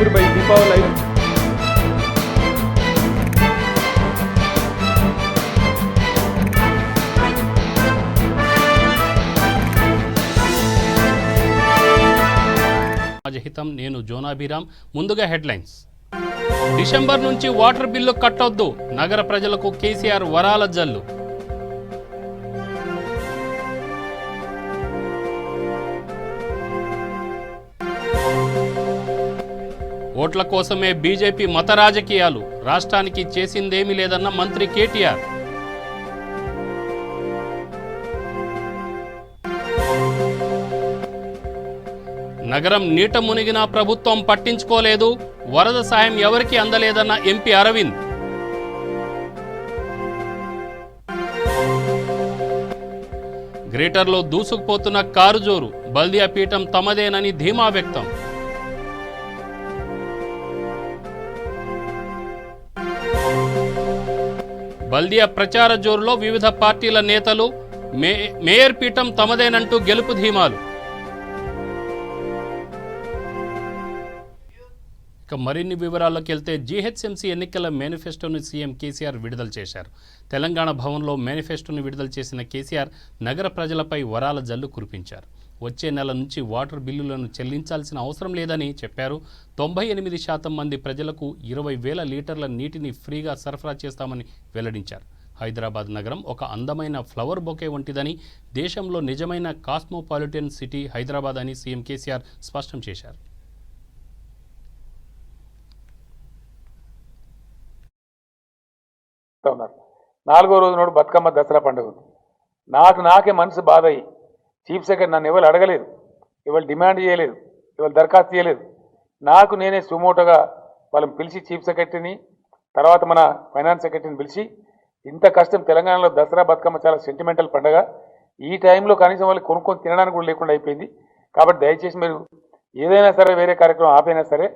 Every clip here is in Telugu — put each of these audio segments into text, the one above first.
Bhojpur by Deepav Live. హితం నేను జోనాభిరామ్. ముందుగా హెడ్లైన్స్. డిసెంబర్ నుంచి వాటర్ బిల్లు కట్టొద్దు, నగర ప్రజలకు కేసీఆర్ వరాల జల్లు. ఓట్ల కోసమే బీజేపీ మత రాజకీయాలు, రాష్ట్రానికి చేసిందేమీ లేదన్న మంత్రి కేటీఆర్. నగరం నీట మునిగినా ప్రభుత్వం పట్టించుకోలేదు, వరద సాయం ఎవరికీ అందలేదన్న ఎంపీ అరవింద్. గ్రేటర్లో దూసుకుపోతున్న కారు జోరు, బల్దియా పీఠం తమదేనని ధీమా వ్యక్తం. బల్దియా ప్రచార జోరులో వివిధ పార్టీల నేతలు, మేయర్ పీఠం తమదేనంటూ గెలుపు ధీమాలు. మరిన్ని వివరాల్లోకి వెళ్తే జీహెచ్ఎంసీ ఎన్నికల మేనిఫెస్టోను సీఎం కేసీఆర్ విడుదల చేశారు. తెలంగాణ భవన్లో మేనిఫెస్టోను విడుదల చేసిన కేసీఆర్ నగర ప్రజలపై వరాల జల్లు కురిపించారు. వచ్చే నెల నుంచి వాటర్ బిల్లులను చెల్లించాల్సిన అవసరం లేదని చెప్పారు. 98% మంది ప్రజలకు 20,000 లీటర్ల నీటిని ఫ్రీగా సరఫరా చేస్తామని వెల్లడించారు. హైదరాబాద్ నగరం ఒక అందమైన ఫ్లవర్ బొకే వంటిదని, దేశంలో నిజమైన కాస్మోపాలిటన్ సిటీ హైదరాబాద్ అని సీఎం కేసీఆర్ స్పష్టం చేశారు. నాలుగో రోజు నాడు బతుకమ్మ దసరా పండుగ ఉంది. నాకే మనసు బాధ అయ్యి చీఫ్ సెక్రటరీ నన్ను ఎవరు అడగలేదు, ఎవరు డిమాండ్ చేయలేదు, ఎవరు దరఖాస్తు చేయలేదు. నాకు నేనే సుమోటోగా వాళ్ళని పిలిచి చీఫ్ సెక్రటరీని, తర్వాత మన ఫైనాన్స్ సెక్రటరీని పిలిచి, ఇంత కష్టం తెలంగాణలో దసరా బతుకమ్మ చాలా సెంటిమెంటల్ పండుగ, ఈ టైంలో కనీసం వాళ్ళు కొనుక్కొని తినడానికి కూడా లేకుండా అయిపోయింది. కాబట్టి దయచేసి మీరు ఏదైనా సరే వేరే కార్యక్రమం ఆపైనా సరే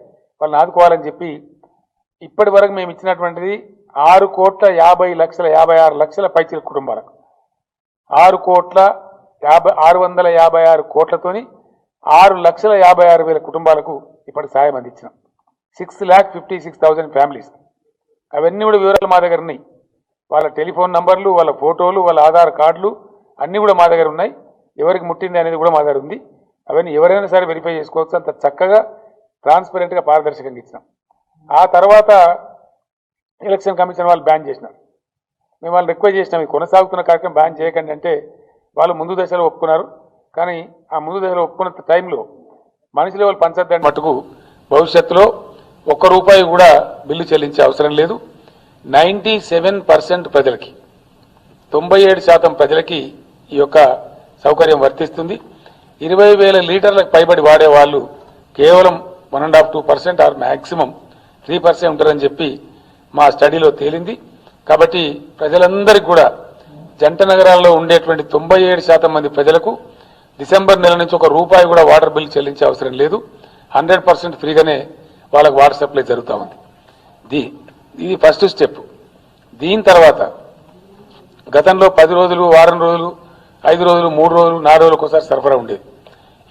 వాళ్ళని ఆదుకోవాలని చెప్పి ఇప్పటి వరకు మేము ఇచ్చినటువంటిది 6,50,56,00,000 పైచీల కుటుంబాలకు 6,656 కోట్లతోని 6,56,000 కుటుంబాలకు ఇప్పటి సాయం అందించినాం. 6,56,000 ఫ్యామిలీస్. అవన్నీ కూడా వివరాలు మా దగ్గర ఉన్నాయి. వాళ్ళ టెలిఫోన్ నంబర్లు, వాళ్ళ ఫోటోలు, వాళ్ళ ఆధార్ కార్డులు అన్నీ కూడా మా దగ్గర ఉన్నాయి. ఎవరికి ముట్టింది అనేది కూడా మా దగ్గర ఉంది. అవన్నీ ఎవరైనా సరే వెరిఫై చేసుకోవచ్చు. అంత చక్కగా ట్రాన్స్పరెంట్గా పారదర్శకంగా ఇచ్చినాం. ఆ తర్వాత ఎలక్షన్ కమిషన్ వాళ్ళు బ్యాన్ చేసినారు. మేము వాళ్ళు రిక్వెస్ట్ చేసినాం, ఈ కొనసాగుతున్న కార్యక్రమం బ్యాన్ చేయకండి అంటే వాళ్ళు ముందు దశలో ఒప్పుకున్నారు. కానీ ఆ ముందు దశలో ఒప్పుకున్న టైంలో మనిషి లెవెల్ పంచద్దని మటుకు భవిష్యత్తులో ₹1 కూడా బిల్లు చెల్లించే అవసరం లేదు. 97% ప్రజలకి, 97% ప్రజలకి ఈ యొక్క సౌకర్యం వర్తిస్తుంది. 20,000 లీటర్లకు పైబడి వాడే వాళ్ళు కేవలం 1.5-2% ఆర్ మ్యాక్సిమం 3% ఉంటారని చెప్పి మా స్టడీలో తేలింది. కాబట్టి ప్రజలందరికీ కూడా జంట నగరాల్లో ఉండేటువంటి 97% మంది ప్రజలకు డిసెంబర్ నెల నుంచి ₹1 కూడా వాటర్ బిల్ చెల్లించే అవసరం లేదు. 100% ఫ్రీగానే వాళ్ళకు వాటర్ సప్లై జరుగుతూ ఉంది. ఇది ఫస్ట్ స్టెప్. దీని తర్వాత గతంలో 10 రోజులు, వారం రోజులు, 5 రోజులు, 3 రోజులు, 4 రోజులకు ఒకసారి సరఫరా ఉండేది.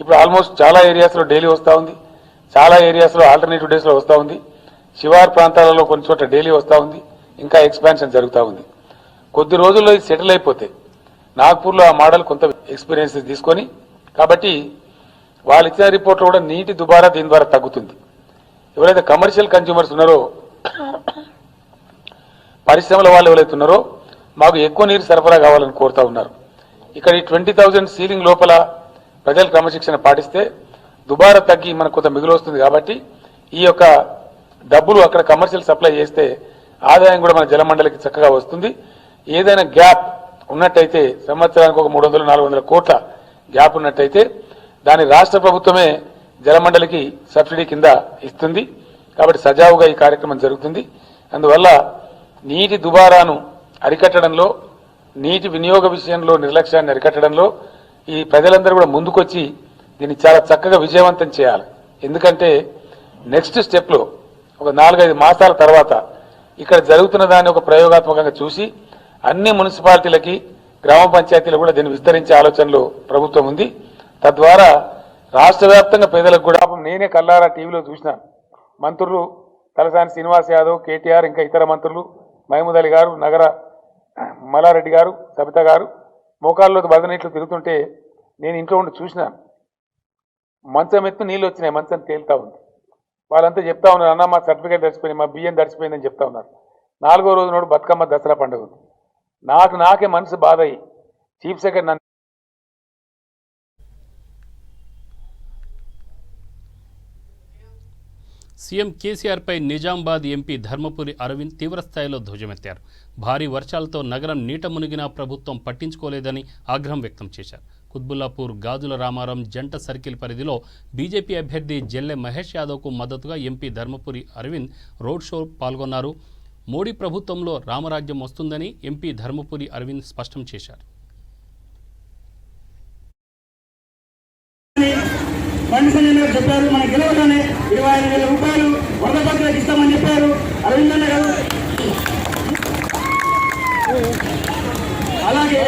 ఇప్పుడు ఆల్మోస్ట్ చాలా ఏరియాస్లో డైలీ వస్తూ ఉంది, చాలా ఏరియాస్లో ఆల్టర్నేటివ్ డేస్లో వస్తూ ఉంది, శివారు ప్రాంతాలలో కొన్ని చోట్ల డైలీ వస్తూ ఉంది, ఇంకా ఎక్స్పాన్షన్ జరుగుతూ ఉంది. కొద్ది రోజుల్లో ఇది సెటిల్ అయిపోతే నాగ్పూర్లో ఆ మోడల్ కొంత ఎక్స్పీరియన్స్ తీసుకొని, కాబట్టి వాళ్ళు ఇచ్చిన రిపోర్ట్లో కూడా నీటి దుబారా దీని ద్వారా తగ్గుతుంది. ఎవరైతే కమర్షియల్ కన్జ్యూమర్స్ ఉన్నారో, పరిశ్రమల వాళ్ళు ఎవరైతే ఉన్నారో మాకు ఎక్కువ నీరు సరఫరా కావాలని కోరుతా ఉన్నారు. ఇక్కడ ఈ 20,000 సీలింగ్ లోపల ప్రజలు క్రమశిక్షణ పాటిస్తే దుబారా తగ్గి మనకు కొంత మిగులు వస్తుంది. కాబట్టి ఈ యొక్క డబ్బులు అక్కడ కమర్షియల్ సప్లై చేస్తే ఆదాయం కూడా మన జలమండలికి చక్కగా వస్తుంది. ఏదైనా గ్యాప్ ఉన్నట్టయితే సంవత్సరానికి ఒక 300-400 కోట్ల గ్యాప్ ఉన్నట్టయితే దాని రాష్ట్ర ప్రభుత్వమే జలమండలికి సబ్సిడీ కింద ఇస్తుంది. కాబట్టి సజావుగా ఈ కార్యక్రమం జరుగుతుంది. అందువల్ల నీటి దుబారాను అరికట్టడంలో, నీటి వినియోగ విషయంలో నిర్లక్ష్యాన్ని అరికట్టడంలో ఈ ప్రజలందరూ కూడా ముందుకొచ్చి దీన్ని చాలా చక్కగా విజయవంతం చేయాలి. ఎందుకంటే నెక్స్ట్ స్టెప్లో ఒక 4-5 మాసాల తర్వాత ఇక్కడ జరుగుతున్న దాన్ని ఒక ప్రయోగాత్మకంగా చూసి అన్ని మున్సిపాలిటీలకి, గ్రామ పంచాయతీలు కూడా దీన్ని విస్తరించే ఆలోచనలో ప్రభుత్వం ఉంది. తద్వారా రాష్ట్ర వ్యాప్తంగా పేదలకు కూడా, నేనే కల్లారా టీవీలో చూసినాను, మంత్రులు తలసాని శ్రీనివాస్ యాదవ్, కేటీఆర్, ఇంకా ఇతర మంత్రులు, మహమూద్ అలీ గారు, నగర మల్లారెడ్డి గారు, సబిత గారు మోకాళ్ళలోకి బదనీట్లు తిరుగుతుంటే నేను ఇంట్లో ఉండి చూసినాను. మంచం ఎత్తు నీళ్ళు వచ్చినాయి, మంచం తేలుతా ఉంది. వాళ్ళంతా చెప్తా ఉన్నారు, అన్న మా సర్టిఫికేట్ తడిచిపోయింది, మా బియ్యం తడిచిపోయిందని చెప్తా ఉన్నారు. 4వ రోజు నాడు బతుకమ్మ దసరా పండుగ ఉంది. నాకే మనసు బాధ అయ్యి చీఫ్ సెక్రటరీ నన్ను సీఎం కేసీఆర్పై నిజామాబాద్ ఎంపీ ధర్మపురి అరవింద్ తీవ్రస్థాయిలో ధ్వజమెత్తారు. భారీ వర్షాలతో నగరం నీట మునిగినా ప్రభుత్వం పట్టించుకోలేదని ఆగ్రహం వ్యక్తం చేశారు. కుత్బుల్లాపూర్, గాజుల రామారం జంట సర్కిల్ పరిధిలో బీజేపీ అభ్యర్థి జెల్లె మహేష్ యాదవ్కు మద్దతుగా MP Dharmapuri Arvind road show పాల్గొన్నారు. మోడీ ప్రభుత్వంలో రామరాజ్యం వస్తుందని ఎంపీ ధర్మపురి అరవింద్ స్పష్టం చేశారు. బండి సంజయ్ గారు చెప్పారు, మన గెలవగానే 25,000 రూపాయలు వరద పత్రాలకు ఇస్తామని చెప్పారు అరవింద్ అన్న గారు. అలాగే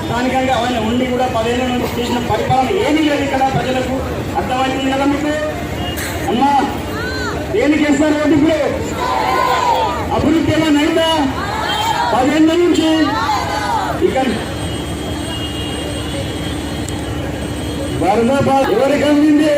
స్థానికంగా ఆయన ఉండి కూడా 10 ఏళ్ల నుంచి చేసిన పరిపాలన ఏమీ లేదు ఇక్కడ ప్రజలకు అర్థమవుతుంది కదా మీకు. అమ్మా దేనికి వేస్తారు ఓటు? ఇప్పుడు అభివృద్ధి ఏమైనా అయిందా 10 ఏళ్ల నుంచి? ఇక్కడ వరద ఎవరికి అందింది?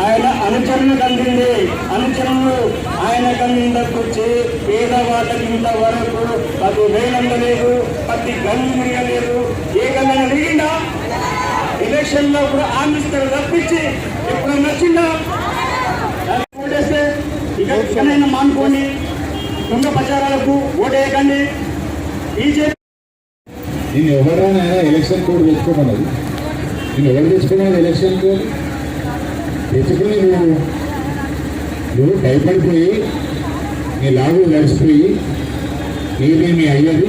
ఆయన అనుచరులకు అందింది. అనుచరులు ఆయన కందకొచ్చి పేదవాళ్ళకి ఇంతవరకు 10,000 అందలేదు, ప్రతి గల్లు తిరగలేదు. ఏ గల్లని అడిగిందా? ఎలక్షన్ లో కూడా ఆమిస్తారు తప్పించి ఎప్పుడు నచ్చిందా? ఓటేస్తే ఇకనైనా మానుకోండి, దొంగ ప్రచారాలకు ఓటేయకండి. బీజేపీ నేను ఎవరైనా ఎలక్షన్ కోడ్ తెచ్చుకోమన్నది, నేను ఎవరు తెచ్చుకున్నది ఎలక్షన్ కోడ్ తెచ్చుకుని నువ్వు భయపడిపోయి నీ లాగు నడిచిపోయి నీదేమి అయ్యేది.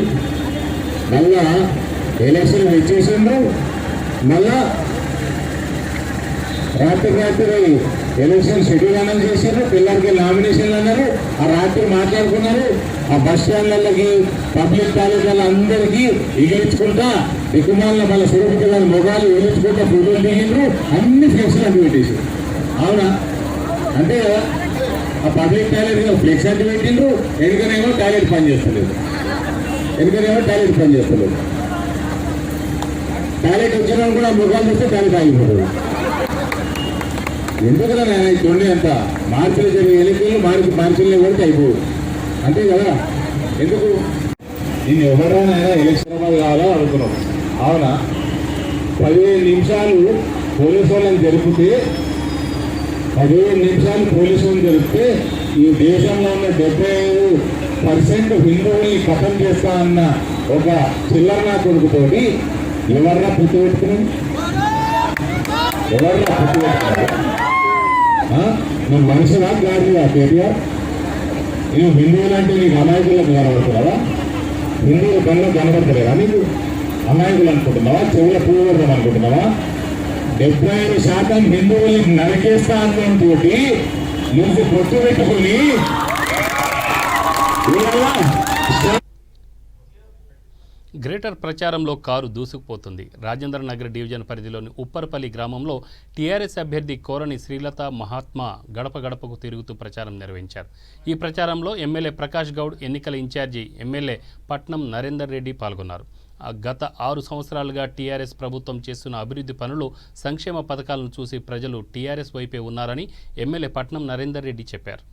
మళ్ళా ఎలక్షన్ వచ్చేసిండ్రు, మళ్ళా రాత్రి ఎలక్షన్ షెడ్యూల్ అనౌన్స్ చేశారు, పిల్లలకి నామినేషన్లు అన్నారు. ఆ రాత్రి మాట్లాడుకున్నారు. ఆ బస్ స్టాండ్లకి, పబ్లిక్ టాయిలెట్ల అందరికీ ఇగిలించుకుంటా దిక్కుమాల మళ్ళీ సురక్షిత గారి మొగాలు ఎగిలించుకుంటా ఫోటోలు దిగిండ్రు, అన్ని ఫ్లెక్స్ అంటు పెట్టేసారు. అవునా? అంటే కదా, ఆ పబ్లిక్ టాయిలెట్ ఫ్లెక్స్ అంటు పెట్టిండ్రు, ఎందుకనేమో టాయిలెట్ పని చేస్తలేదు, టాయిలెట్ వచ్చినా కూడా మొగాలు చూస్తే టాయిలెట్ ఆగిపోతుంది. ఎందుకలా నేను చూడండి, అంత మార్పులు జరిగే ఎన్నికలు మార్పులనే కొడితే అయిపోదు, అంతే కదా. ఎందుకు నేను ఎవరైనా ఎలక్షన్ కావాలో అనుకున్నాం. అవునా? 15 నిమిషాలు పోలీసు వాళ్ళని జరిపితే 15 నిమిషాలు పోలీసు వాళ్ళని జరిపితే ఈ దేశంలో ఉన్న 75% హిందువుల్ని ఖతం చేస్తా అన్న ఒక చిల్లర కొడుకుతోటి ఎవర్రా పుట్టు పెట్టుకున్నాం? నువ్వు మనిషినా గాడిదా కేటీఆర్? నువ్వు హిందువులంటే నీకు అమాయకులకు కనబడుతున్నావా? హిందువుల కన్నా కనబడతలేదా నీకు? అమాయకులు అనుకుంటున్నావా? చెవుల పూర్వం అనుకుంటున్నావా? 75% హిందువుల్ని నరికేస్తా అన్నంతో నువ్వు పొట్టు పెట్టుకుని గ్రేటర్ ప్రచారంలో కారు దూసుకుపోతుంది. రాజేంద్ర నగర్ డివిజన్ పరిధిలోని ఉప్పర్పల్లి గ్రామంలో టీఆర్ఎస్ అభ్యర్థి కోరని శ్రీలత మహాత్మా గడప గడపకు తిరుగుతూ ప్రచారం నిర్వహించారు. ఈ ప్రచారంలో ఎమ్మెల్యే ప్రకాష్ గౌడ్, ఎన్నికల ఇన్ఛార్జి ఎమ్మెల్యే పట్నం నరేందర్ రెడ్డి పాల్గొన్నారు. గత 6 సంవత్సరాలుగా టీఆర్ఎస్ ప్రభుత్వం చేస్తున్న అభివృద్ధి పనులు, సంక్షేమ పథకాలను చూసి ప్రజలు టీఆర్ఎస్ వైపే ఉన్నారని ఎమ్మెల్యే పట్నం నరేందర్ రెడ్డి చెప్పారు.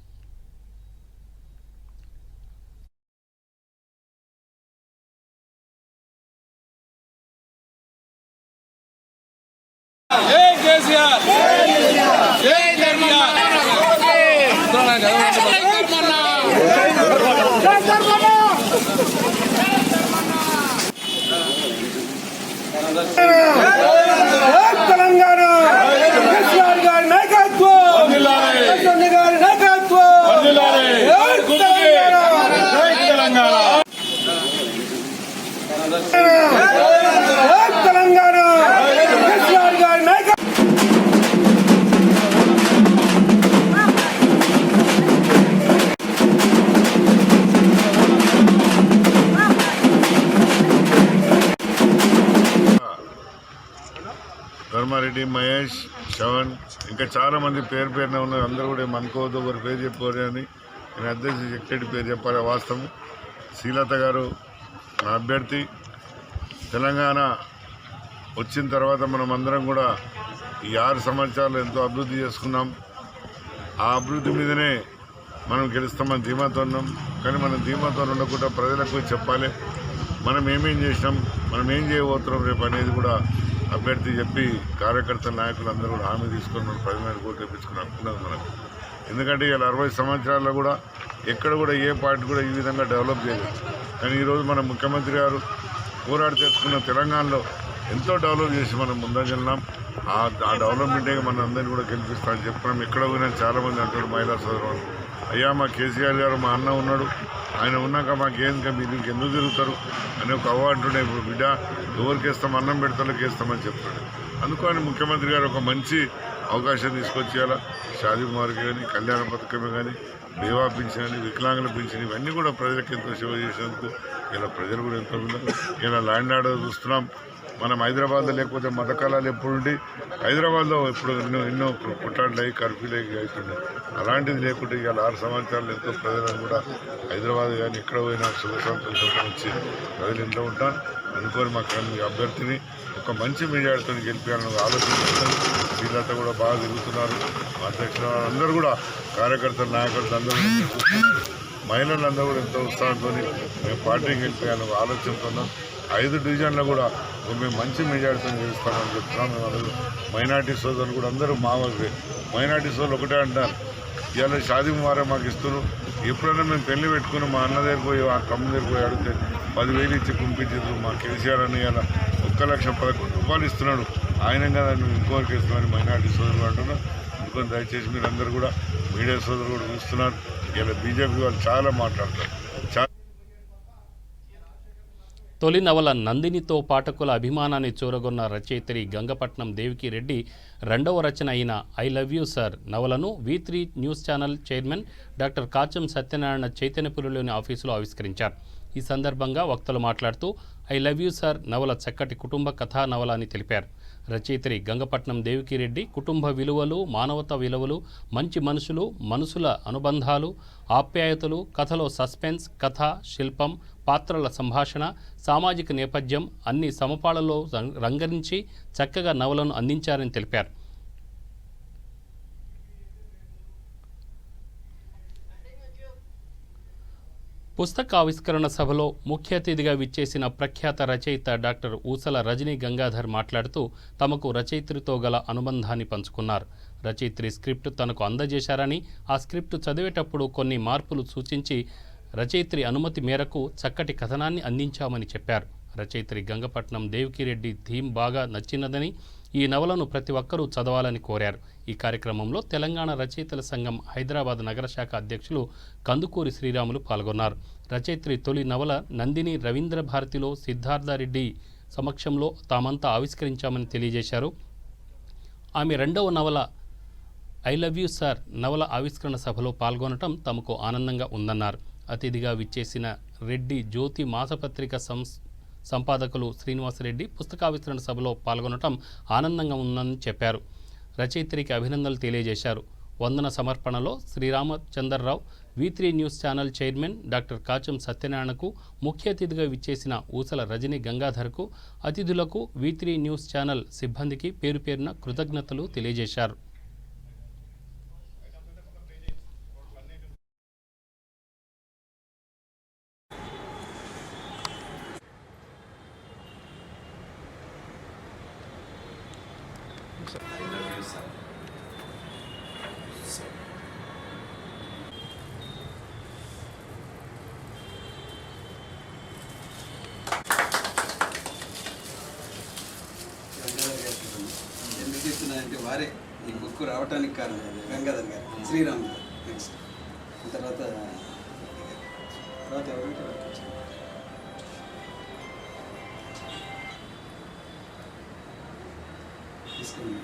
తెలంగాణ కేసీఆర్ గారి నాయకత్వం, గారి నాయకత్వం, తెలంగాణ కేసీఆర్ గారి నాయకత్వం. ధర్మారెడ్డి, మహేష్, శ్రవణ్, ఇంకా చాలామంది పేరున ఉన్నారు. అందరూ కూడా ఏమనుకోవద్దు, ఒకరి పేరు చెప్పారు అని. నేను అధ్యక్ష సెక్రటరీ పేరు చెప్పాలి. వాస్తవం శ్రీలత గారు నా అభ్యర్థి. తెలంగాణ వచ్చిన తర్వాత మనం అందరం కూడా ఈ 6 సంవత్సరాలు ఎంతో అభివృద్ధి చేసుకున్నాం. ఆ అభివృద్ధి మీదనే మనం గెలుస్తామని ధీమాతో ఉన్నాం. కానీ మనం ధీమాతో ఉండకుండా ప్రజలకు చెప్పాలి మనం ఏమేం చేసినాం, మనం ఏం చేయబోతున్నాం రేపు అనేది కూడా అభ్యర్థి చెప్పి కార్యకర్తల నాయకులు అందరూ కూడా హామీ తీసుకొని మనం 10,000 కోట్లు తెప్పించుకుని అనుకున్నది మనకు. ఎందుకంటే ఇలా 60 సంవత్సరాల్లో కూడా ఎక్కడ కూడా ఏ పార్టీ కూడా ఈ విధంగా డెవలప్ చేయలేదు. కానీ ఈరోజు మన ముఖ్యమంత్రి గారు పోరాడి తెచ్చుకున్న తెలంగాణలో ఎంతో డెవలప్ చేసి మనం ముందంజన్నాం. ఆ డెవలప్మెంటే మన అందరినీ కూడా గెలిపిస్తామని చెప్పుకున్నాం. ఎక్కడ పోయినా చాలామంది అంటారు మహిళా సోదరులు, అయ్యా మా కేసీఆర్ గారు మా అన్న ఉన్నాడు, ఆయన ఉన్నాక మాకేందుక మీరు ఇంకెందుకు తిరుగుతారు అని ఒక అవార్డుండే. ఇప్పుడు బిడ్డ ఎవరికి వేస్తాం, అన్నం పెడతలకు వేస్తామని చెప్తాడు. అందుకని ముఖ్యమంత్రి గారు ఒక మంచి అవకాశం తీసుకొచ్చేయాల. షాదీ కుమార్కి కానీ, కళ్యాణ పథకమే కానీ, బేవా పింఛన్ కానీ, వికలాంగుల పింఛన్, ఇవన్నీ కూడా ప్రజలకు ఎంతో సేవ చేసేందుకు ఇలా ప్రజలు కూడా ఎంతో ఉన్నారు. ఇలా ల్యాండ్ ఆర్డర్ చూస్తున్నాం. మనం హైదరాబాద్లో లేకపోతే మతకాలాలు ఎప్పుడుండి హైదరాబాద్లో ఇప్పుడు ఎన్నో పుట్టాడులు అయ్యి కర్ఫ్యూలు అవుతుండే. అలాంటిది లేకుంటే ఇవాళ 6 సంవత్సరాలు ఎంతో ప్రజలను కూడా హైదరాబాద్ కానీ ఎక్కడ పోయినా సుఖ సంతోషంతో వచ్చి ప్రజలు ఇంట్లో ఉంటాను. అనుకోని మాకు అభ్యర్థిని ఒక మంచి మెజార్టీతో గెలిపించాలని ఆలోచిస్తున్నారు. శ్రీలత కూడా బాగా తిరుగుతున్నారు. అధ్యక్షులు అందరూ కూడా కార్యకర్తలు, నాయకులు అందరూ చూస్తున్నారు. మహిళలందరూ కూడా ఎంతో ఉత్సాహంతో మేము పార్టీకి గెలిపించాలని ఆలోచనతో ఉన్నాం. 5 డివిజన్లో కూడా మేము మంచి మెజార్టీతో గెలుస్తామని చెప్తున్నాం. మేము అందరూ మైనార్టీ సోదరులు కూడా అందరూ మా వాళ్ళే. మైనార్టీ సోదరులు ఒకటే అంటారు, ఇవాళ షాదీ ముబారక్ మాకు ఇస్తున్నారు. ఎప్పుడైనా మేము పెళ్లి పెట్టుకుని మా అన్న దగ్గర పోయి ఆ తమ్ముడి దగ్గర పోయి అడిగితే 10,000 ఇచ్చి పంపించారు. మా కేసీఆర్ అని ఇలా 1,11,000 రూపాయలు ఇస్తున్నాడు. ఆయన కదా నువ్వు ఇంకోరికి ఇస్తున్నాను మైనార్టీ సోదరులు అంటున్నారు. అందుకని దయచేసి మీరు అందరూ కూడా మీడియా సోదరులు కూడా చూస్తున్నారు. ఇలా బీజేపీ వాళ్ళు చాలా మాట్లాడతారు. తొలి నవల నందినితో పాఠకుల అభిమానాన్ని చూరగొన్న రచయిత్రి గంగపట్నం దేవికి రెడ్డి రెండవ రచన అయిన ఐ లవ్ యూ సార్ నవలను V3 news channel chairman doctor Kacham Satyanarayana చైతన్యపురిలోని ఆఫీసులో ఆవిష్కరించారు. ఈ సందర్భంగా వక్తలు మాట్లాడుతూ ఐ లవ్ యూ సార్ నవల చక్కటి కుటుంబ కథా నవల అని తెలిపారు. రచయిత్రి గంగపట్నం దేవికి రెడ్డి కుటుంబ విలువలు, మానవతా విలువలు, మంచి మనుషుల అనుబంధాలు, ఆప్యాయతలు, కథలో సస్పెన్స్, కథ, శిల్పం, పాత్రల సంభాషణ, సామాజిక నేపథ్యం అన్ని సమపాళ్లలో రంగరించి చక్కగా నవలను అందించారని తెలిపారు. పుస్తక ఆవిష్కరణ సభలో ముఖ్య అతిథిగా విచ్చేసిన ప్రఖ్యాత రచయిత డాక్టర్ ఊసల రజనీ గంగాధర్ మాట్లాడుతూ తమకు రచయిత్రితో గల అనుబంధాన్ని పంచుకున్నారు. రచయిత్రి స్క్రిప్ట్ తనకు అందజేశారని, ఆ స్క్రిప్ట్ చదివేటప్పుడు కొన్ని మార్పులు సూచించి రచయిత్రి అనుమతి మేరకు చక్కటి కథనాన్ని అందించామని చెప్పారు. రచయిత్రి గంగపట్నం దేవికిరెడ్డి థీమ్ బాగా నచ్చినదని, ఈ నవలను ప్రతి ఒక్కరూ చదవాలని కోరారు. ఈ కార్యక్రమంలో తెలంగాణ రచయితల సంఘం హైదరాబాద్ నగర శాఖ అధ్యక్షులు కందుకూరి శ్రీరాములు పాల్గొన్నారు. రచయిత్రి తొలి నవల నందిని రవీంద్ర భారతిలో సిద్ధార్థరెడ్డి సమక్షంలో తామంతా ఆవిష్కరించామని తెలియజేశారు. ఆమె రెండవ నవల ఐ లవ్ యూ సార్ నవల ఆవిష్కరణ సభలో పాల్గొనటం తమకు ఆనందంగా ఉందన్నారు. అతిథిగా విచ్చేసిన రెడ్డి జ్యోతి మాసపత్రిక సంపాదకులు శ్రీనివాసరెడ్డి పుస్తకావిష్కరణ సభలో పాల్గొనటం ఆనందంగా ఉందని చెప్పారు. రచయిత్రికి అభినందనలు తెలియజేశారు. వందన సమర్పణలో Sriramachandrarao, V3 news channel chairman doctor Kacham సత్యనారాయణకు, ముఖ్య అతిథిగా విచ్చేసిన ఊసల రజనీ గంగాధర్కు, అతిథులకు, V3 న్యూస్ ఛానల్ సిబ్బందికి పేరు పేరున కృతజ్ఞతలు తెలియజేశారు. ఎందుకు చెప్తున్నానంటే వారే ఈ బుక్ రావడానికి కారణం గంగాధర్ గారు, శ్రీరామ్ గారు, నెక్స్ట్ తర్వాత ఎవరంటే తీసుకోండి.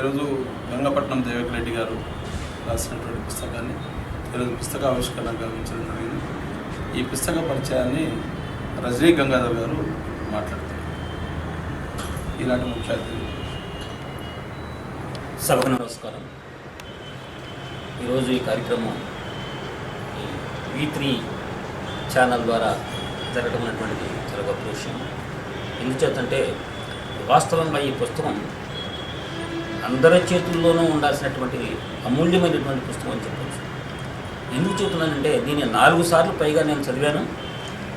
ఈరోజు గంగపట్నం దేవక్ రెడ్డి గారు రాసినటువంటి పుస్తకాన్ని ఈరోజు పుస్తక ఆవిష్కరణ గావించడం జరిగింది. ఈ పుస్తక పరిచయాన్ని రజనీ గంగాధర్ గారు మాట్లాడతారు. ఈనాటి ముఖ్య అతిథి. సభకు నమస్కారం. ఈరోజు ఈ కార్యక్రమం V3 ఛానల్ ద్వారా జరగడం అనేటువంటిది చాలా గొప్ప విషయం. ఎందుచేతంటే వాస్తవంగా ఈ పుస్తకం అందరి చేతుల్లోనూ ఉండాల్సినటువంటి అమూల్యమైనటువంటి పుస్తకం అని చెప్పచ్చు. ఎందుకు చెబుతున్నానంటే దీన్ని 4 సార్లు పైగా నేను చదివాను.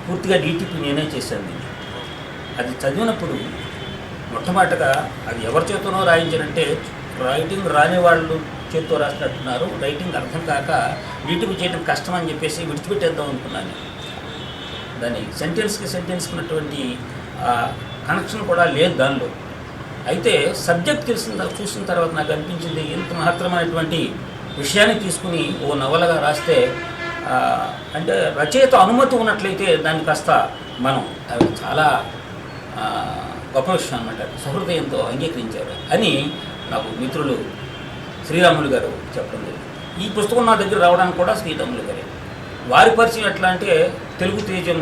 పూర్తిగా DTP నేనే చేశాను. దీన్ని అది చదివినప్పుడు మొట్టమొదటిగా అది ఎవరి చేతనో రాయించారంటే రైటింగ్ రాని వాళ్ళు చేతితో రాసినట్టున్నారు. రైటింగ్ అర్థం కాక DTP చేయడం కష్టం అని చెప్పేసి విడిచిపెట్టేద్దాం అనుకున్నాను. దాని సెంటెన్స్కి ఉన్నటువంటి కనెక్షన్ కూడా లేదు దానిలో. అయితే సబ్జెక్ట్ చూసిన తర్వాత నాకు అనిపించింది ఇంత మహత్తరమైనటువంటి విషయాన్ని తీసుకుని ఓ నవలగా రాస్తే అంటే రచయిత అనుమతి ఉన్నట్లయితే దాన్ని కాస్త మనం అవి చాలా గొప్ప విషయం అన్నమాట. సహృదయంతో అంగీకరించారు అని నాకు మిత్రులు శ్రీరాములు గారు చెప్పడం జరిగింది. ఈ పుస్తకం నా దగ్గర రావడానికి కూడా శ్రీరాములు గారే. వారి పరిచయం ఎట్లా అంటే తెలుగు తేజం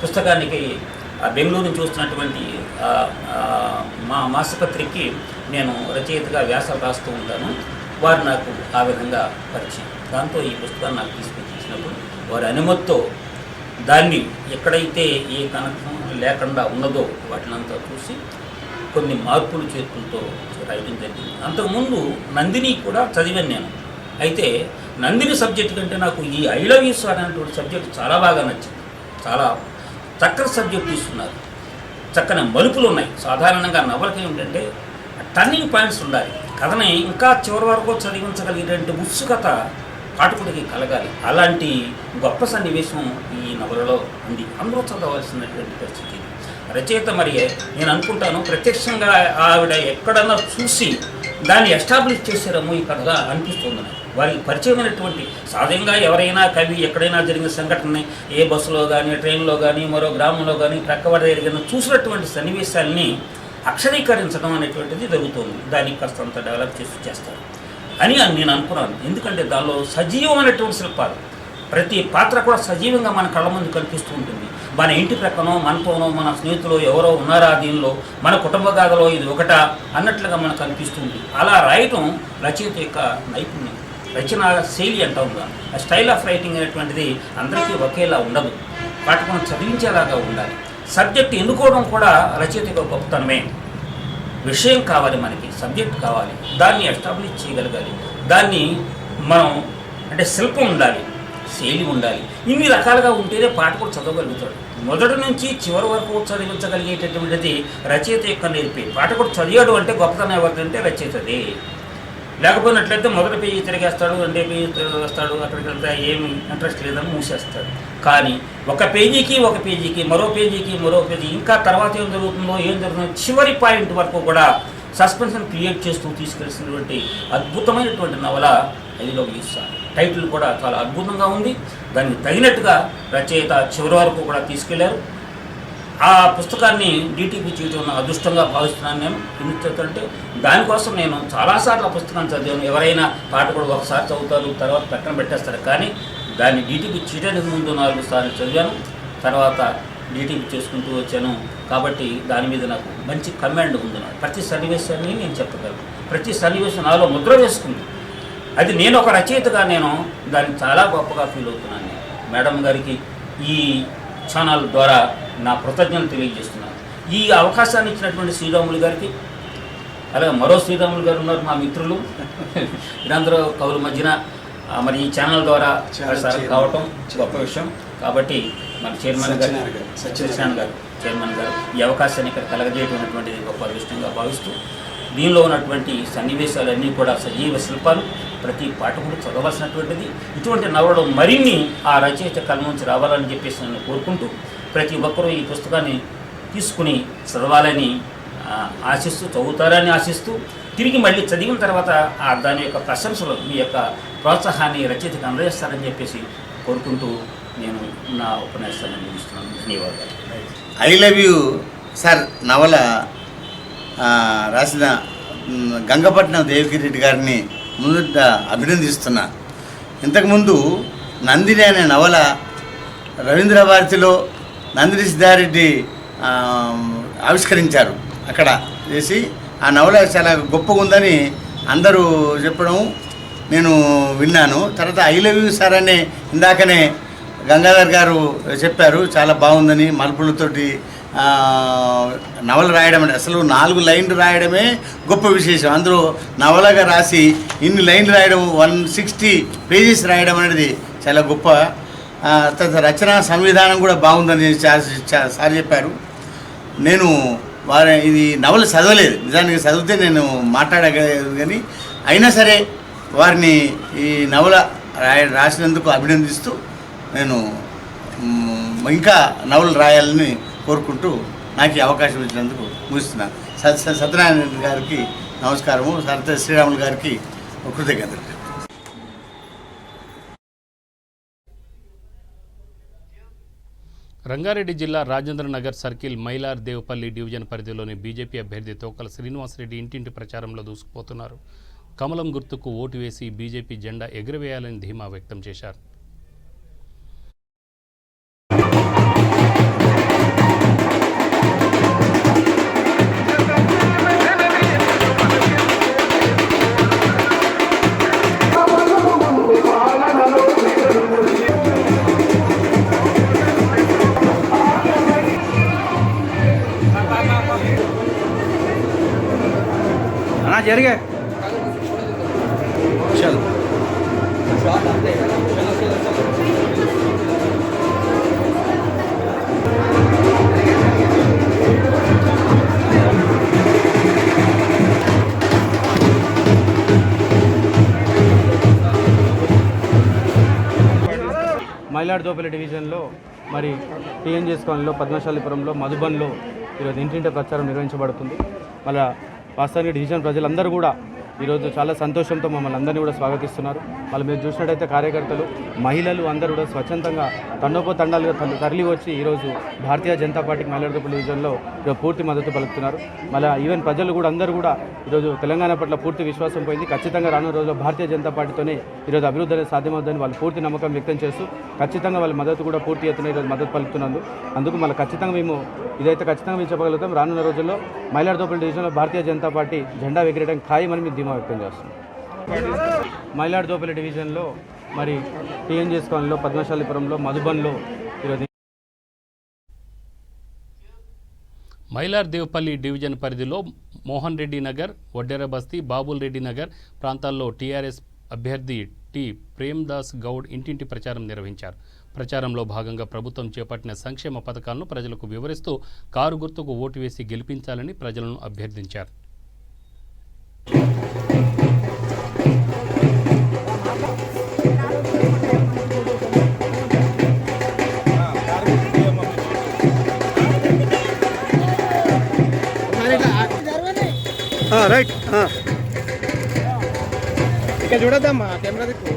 పుస్తకానికి బెంగళూరు నుంచి వస్తున్నటువంటి మా మాసపత్రికకి నేను రచయితగా వ్యాసాలు రాస్తూ ఉంటాను. వారు నాకు ఆ విధంగా పరిచయం. దాంతో ఈ పుస్తకాన్ని నాకు తీసుకొచ్చి ఇచ్చినప్పుడు వారి అనుమతితో దాన్ని ఎక్కడైతే ఏ కనెక్షన్ లేకుండా ఉన్నదో వాటినంతా చూసి కొన్ని మార్పులు చేర్పులతో రాయడం జరిగింది. అంతకుముందు నందిని కూడా చదివాను నేను. అయితే నందిని సబ్జెక్ట్ కంటే నాకు ఈ ఐ లవ్ యూ సార్ అనేటువంటి సబ్జెక్ట్ చాలా బాగా నచ్చింది. చాలా చక్కని సబ్జెక్ట్ తీసుకున్నారు. చక్కని మలుపులు ఉన్నాయి. సాధారణంగా నవలకి ఏమిటంటే టర్నింగ్ పాయింట్స్ ఉండాలి. కథని ఇంకా చివరి వరకు చదివించగలిగేటువంటి ఉత్సుకత పాఠకుడికి కలగాలి. అలాంటి గొప్ప సన్నివేశం ఈ నవలలో ఉంది. అందరూ చదవలసినటువంటి పరిస్థితి. రచయిత మరి నేను అనుకుంటాను ప్రత్యక్షంగా ఆవిడ ఎక్కడన్నా చూసి దాన్ని ఎస్టాబ్లిష్ చేశారేమో ఈ కథగా అనిపిస్తుంది. వారికి పరిచయమైనటువంటి సహజంగా ఎవరైనా కవి ఎక్కడైనా జరిగిన సంఘటనని ఏ బస్సులో కానీ ట్రైన్లో కానీ మరో గ్రామంలో కానీ ప్రక్కవాడి దగ్గర చూసినటువంటి సన్నివేశాలని అక్షరీకరించడం అనేటువంటిది జరుగుతుంది. దానికి కాస్తంత డెవలప్ చేస్తారు అని నేను అనుకున్నాను. ఎందుకంటే దానిలో సజీవమైనటువంటి శిల్పాలు, ప్రతి పాత్ర కూడా సజీవంగా మన కళ్ళ ముందు కనిపిస్తూ ఉంటుంది. మన ఇంటి ప్రక్కనో మనతోనో మన స్నేహితులు ఎవరో ఉన్నారా దీనిలో, మన కుటుంబ గాథలో ఇది ఒకటా అన్నట్లుగా మనకు కనిపిస్తుంది. అలా రాయటం రచయిత యొక్క నైపుణ్యం, రచన శైలి అంటాం. ఆ స్టైల్ ఆఫ్ రైటింగ్ అనేటువంటిది అందరికీ ఒకేలా ఉండదు. పాఠకం చదివించేలాగా ఉండాలి. సబ్జెక్ట్ ఎన్నుకోవడం కూడా రచయిత యొక్క గొప్పతనమే. విషయం కావాలి, మనకి సబ్జెక్ట్ కావాలి, దాన్ని ఎస్టాబ్లిష్ చేయగలగాలి. దాన్ని మనం అంటే శిల్పం ఉండాలి, శైలి ఉండాలి. ఇన్ని రకాలుగా ఉంటేనే పాఠకుడు చదవగలుగుతాడు. మొదటి నుంచి చివరి వరకు చదివించగలిగేటటువంటిది రచయిత యొక్క నేర్పే. పాఠకుడు చదివాడు అంటే గొప్పతనం ఎవరిదంటే రచయితదే. లేకపోయినట్లయితే మొదటి పేజీ తిరిగేస్తాడు, 2వ పేజీ తిరిగేస్తాడు, అక్కడికి వెళ్తే ఏమి ఇంట్రెస్ట్ లేదని మూసేస్తాడు. కానీ ఒక పేజీకి మరో పేజీ ఇంకా తర్వాత ఏం జరుగుతుందో చివరి పాయింట్ వరకు కూడా సస్పెన్షన్ క్రియేట్ చేస్తూ తీసుకెళ్తున్నటువంటి అద్భుతమైనటువంటి నవల I love you sir. Title కూడా చాలా అద్భుతంగా ఉంది. దానికి తగినట్టుగా రచయిత చివరి వరకు కూడా తీసుకెళ్లారు. ఆ పుస్తకాన్ని DTP చేయడం అదృష్టంగా భావిస్తున్నాను నేను. ఎందుకంటే దానికోసం నేను చాలాసార్లు ఆ పుస్తకాన్ని చదివాను. ఎవరైనా పాఠకుడు ఒకసారి చదువుతారు, తర్వాత పక్కన పెట్టేస్తారు. కానీ దాన్ని DTP చేయడానికి ముందు 4 సార్లు చదివాను. తర్వాత DTP చేసుకుంటూ వచ్చాను. కాబట్టి దాని మీద నాకు మంచి కమాండ్ ఉంది. ప్రతి సన్నివేశాన్ని నేను చెప్పగలను. ప్రతి సన్నివేశం నాలో ముద్ర వేసుకుంది. అది నేను ఒక రచయితగా నేను దాన్ని చాలా గొప్పగా ఫీల్ అవుతున్నాను. మేడం గారికి ఈ ఛానల్ ద్వారా నా కృతజ్ఞతలు తెలియజేస్తున్నాను. ఈ అవకాశాన్ని ఇచ్చినటువంటి శ్రీరాములు గారికి, అలాగే మరో శ్రీరాములు గారు ఉన్నారు మా మిత్రులు. వీరందరూ కవుల మధ్యన మరి ఈ ఛానల్ ద్వారా కావటం గొప్ప విషయం. కాబట్టి మన చైర్మన్ గారు సత్యనారాయణ గారు చైర్మన్ గారు ఈ అవకాశాన్ని ఇక్కడ కలగజేయటమైనటువంటిది గొప్ప అదృష్టంగా భావిస్తూ, దీనిలో ఉన్నటువంటి సన్నివేశాలన్నీ కూడా సజీవ శిల్పాలు, ప్రతి పాఠకుడు చదవాల్సినటువంటిది. ఇటువంటి నవలలు మరిన్ని ఆ రచయిత కళ నుంచి రావాలని చెప్పేసి నేను కోరుకుంటూ, ప్రతి ఒక్కరూ ఈ పుస్తకాన్ని తీసుకుని చదవాలని ఆశిస్తూ, చదువుతారని ఆశిస్తూ, తిరిగి మళ్ళీ చదివిన తర్వాత దాని యొక్క ప్రశంసలు, మీ యొక్క ప్రోత్సాహాన్ని రచయితకు అందజేస్తారని చెప్పేసి కోరుకుంటూ నేను నా ఉపన్యాసాన్ని ముగిస్తున్నాను. ధన్యవాదాలు. ఐ లవ్ యూ సార్ నవల రాసిన గంగపట్నం దేవికి రెడ్డి గారిని ముందుట అభినందిస్తున్నా. ఇంతకుముందు నందిని అనే నవల రవీంద్ర భారతిలో నందిని సిద్ధారెడ్డి ఆవిష్కరించారు. అక్కడ చేసి ఆ నవల చాలా గొప్పగా ఉందని అందరూ చెప్పడం నేను విన్నాను. తర్వాత ఐ లవ్ యూ సార్ అనే ఇందాకనే గంగాధర్ గారు చెప్పారు, చాలా బాగుందని. మలుపులతోటి నవల రాయడం అంటే అసలు 4 లైన్లు రాయడమే గొప్ప విశేషం. అందులో నవలగా రాసి ఇన్ని లైన్లు రాయడం 160 పేజెస్ రాయడం అనేది చాలా గొప్ప. తర్వాత రచనా సంవిధానం కూడా బాగుందని సార్ చెప్పారు. నేను ఇది నవల చదవలేదు, నిజానికి చదివితే నేను మాట్లాడగలేదు. కానీ అయినా సరే వారిని ఈ నవల రాసినందుకు అభినందిస్తూ నేను ఇంకా నవలు రాయాలని కోరుకుంటూ నాకు ఈ అవకాశం ఇచ్చినందుకు ముగిస్తున్నాను. సత్యనారాయణ గారికి నమస్కారము, శ్రీరాములు గారికి కృతజ్ఞతలు. రంగారెడ్డి జిల్లా రాజేంద్ర నగర్ సర్కిల్ మైలార్ దేవపల్లి డివిజన్ పరిధిలోని బీజేపీ అభ్యర్థి తోకల శ్రీనివాసరెడ్డి ఇంటింటి ప్రచారంలో దూసుకుపోతున్నారు. కమలం గుర్తుకు ఓటు వేసి బీజేపీ జెండా ఎగురవేయాలని ధీమా వ్యక్తం చేశారు. జరిగే చల్ మైలార్దోపల్లి డివిజన్లో మరి టీఎన్జీఎస్ కాలనీలో పద్మశాలిపురంలో మధుబన్లో ఈరోజు ఇంటింటి ప్రచారం నిర్వహించబడుతుంది. మళ్ళీ వాస్తవానికి డివిజన్ ప్రజలందరూ కూడా ఈరోజు చాలా సంతోషంతో మమ్మల్ని అందరినీ కూడా స్వాగతిస్తున్నారు. వాళ్ళు మీరు చూసినట్టయితే కార్యకర్తలు, మహిళలు అందరూ కూడా స్వచ్ఛందంగా తండోపతండాలుగా తరలి వచ్చి ఈరోజు భారతీయ జనతా పార్టీకి మైలార్దోపల్లి డివిజన్లో పూర్తి మద్దతు పలుకుతున్నారు. మళ్ళీ ఈవెన్ ప్రజలు కూడా అందరూ కూడా ఈరోజు తెలంగాణ పట్ల పూర్తి విశ్వాసం పోయింది. ఖచ్చితంగా రానున్న రోజుల్లో భారతీయ జనతా పార్టీతోనే ఈరోజు అభివృద్ధి అనేది సాధ్యమవుతుందని వాళ్ళు పూర్తి నమ్మకం వ్యక్తం చేస్తూ ఖచ్చితంగా వాళ్ళ మద్దతు కూడా పూర్తి ఎత్తున ఈరోజు మద్దతు పలుకుతున్నందు అందుకు మళ్ళీ ఖచ్చితంగా మేము చెప్పగలుగుతాం. రానున్న రోజుల్లో మైలార్దోపల్లి డివిజన్లో భారతీయ జనతా పార్టీ జెండా ఎగిరేయడం ఖాయమని మేము ధీమా వ్యక్తం చేస్తున్నాం. మైలార్దోపల్లి డివిజన్లో మరి టీఎన్జీఎస్ కాలనీలో పద్మశాలిపురంలో మధుబన్లో ఈరోజు మైలార్ దేవపల్లి డివిజన్ పరిధిలో మోహన్ రెడ్డి నగర్, వడ్డెర బస్తీ, బాబుల్ రెడ్డి నగర్ ప్రాంతాల్లో టీఆర్ఎస్ అభ్యర్థి టి ప్రేమ్దాస్ గౌడ్ ఇంటింటి ప్రచారం నిర్వహించారు. ప్రచారంలో భాగంగా ప్రభుత్వం చేపట్టిన సంక్షేమ పథకాలను ప్రజలకు వివరిస్తూ కారు గుర్తుకు ఓటు వేసి గెలిపించాలని ప్రజలను అభ్యర్థించారు. రైట్ ఇక్కడ చూడద్దమ్మా కెమెరా దిక్కు.